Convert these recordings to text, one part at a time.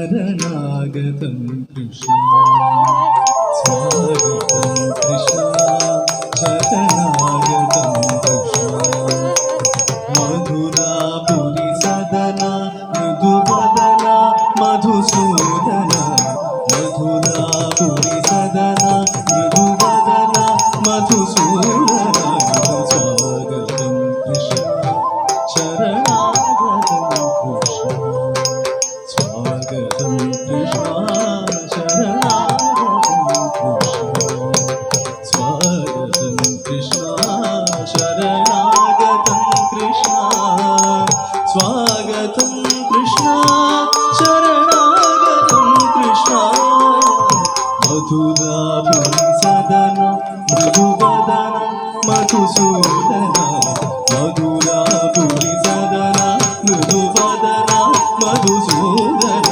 ശരണാഗതം കൃഷ്ണ സ്വാഗതം കൃഷ്ണ ശരണാഗതം കൃഷ്ണ മധുരാപുരി സദന മൃദുവദന മധുസൂദന മധുരാപുരി സദന മൃദുവദന മധുസൂദന സ്വാഗതം കൃഷ്ണ ശരണാഗതം കൃഷ്ణ സ്വാഗതം കൃഷ്ണ ശരണാഗതം കൃഷ്ണ സ്വാഗതം കൃഷ്ണ ശരണാഗതം കൃഷ്ണ സ്വാഗതം കൃഷ്ണ ശരണാഗതം കൃഷ്ണ മധുരാപുരി സദന മൃദുവദന മധുസൂദന മധുരാപുരി സദന മൃദുവദന മധുസൂദന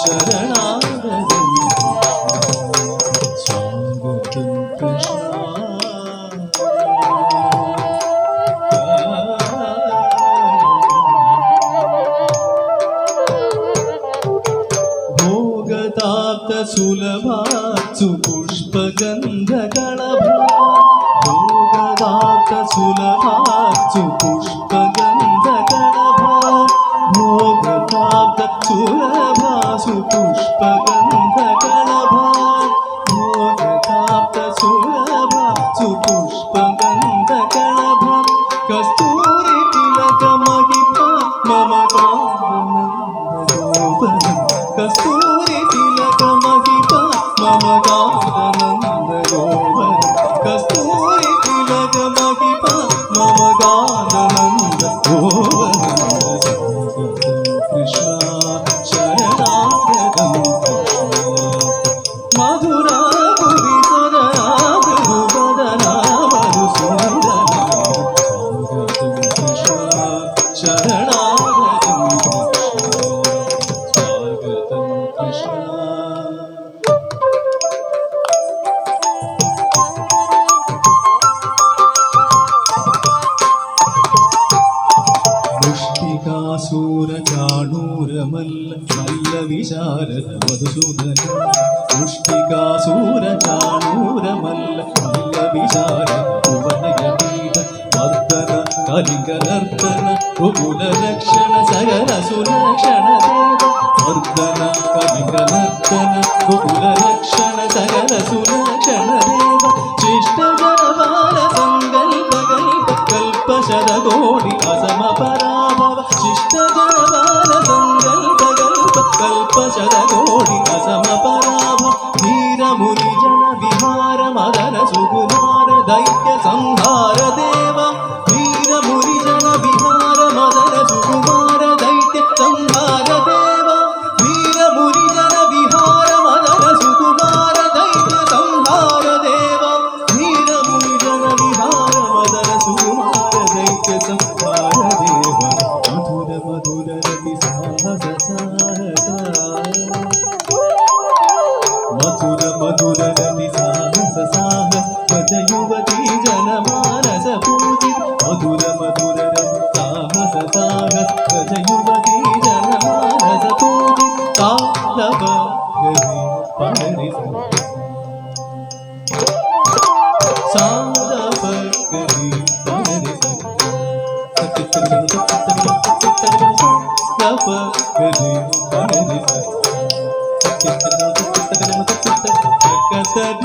ശരണാഗതം സ്വാഗതം കൃഷ്ണ ഭോഗതാപ്ത സുലഭാത്സു പുഷ്പഗന്ധകളഭ ഭോഗതാപ്ത സുലഭാത്സു പുഷ്പഗന്ധകളഭ ഭോഗതാപ്ത സുലഭാസു പുഷ്പഗന്ധകളഭ ഭോഗതാപ്ത സുലഭാസു പുഷ്പഗന്ധകളഭ കസ്തൂരി തിലക മഹിമ മമ ഗാനന്ദ കസ്തൂരി തിലക മഹിമ മമ ഗാനന്ദ കസ്തൂരി തിലക മഹിമ മമ ഗാനന്ദ കൃഷ്ണ ശരണാഗതം മധുരാപുരി സദന മധുസൂദന സ്വാഗതം കൃഷ്ണ ശരണാഗതം സ്വാഗതം കൃഷ്ണ മുഷ്ടികാസൂരചാണൂരമല്ല മല്ല വിശാരദ മധുസൂദന മുഷ്ടികാസൂരചാണൂരമല്ല മല്ല വിശാരദ ഭുവനയപീഠ മർദ്ദന കലിംഗനർദ്ദന ഗോകുലരക്ഷണ സകല സുലക്ഷണ ദേവ മർദ്ദന കലിംഗനർദ്ദന ഗോകുലരക്ഷണ സകല സുലക്ഷണ ദേവ ശിഷ്ടജനപാല സങ്കൽപ കൽപ ശതകോടി അസമ പരാഭവ ശിഷ്ടജനപാല സങ്കൽപ കൽപ ശതകോടി അസമ പരാഭവ ധീരമുനി ജന വിഹാര മദന സുകുമാര ദൈത്യ സംഹാര ദേവ ധീരമുനി ജന വിഹാര മദന സുകുമാര ദൈത്യ സംഹാര ദേവ ധീരമുനി ജന വിഹാര മദന സുകുമാര ദൈത്യ സംഹാര ദേവ ധീരമുനി ജന വിഹാര മദന സുകുമാര ദൈത്യ സംഹാര ദേവ മധുര മധുര രവി സാഹസ മധുര മധുര രവി സാഹസ സാഹസ യുവതി ജനമാനസ പൂജിത മധുര മധുര രവി സാഹസ സാഹസ യുവതി ജനമാനസ പൂജിത താലവ ഗരി പരി സാദവ ഗരി പരി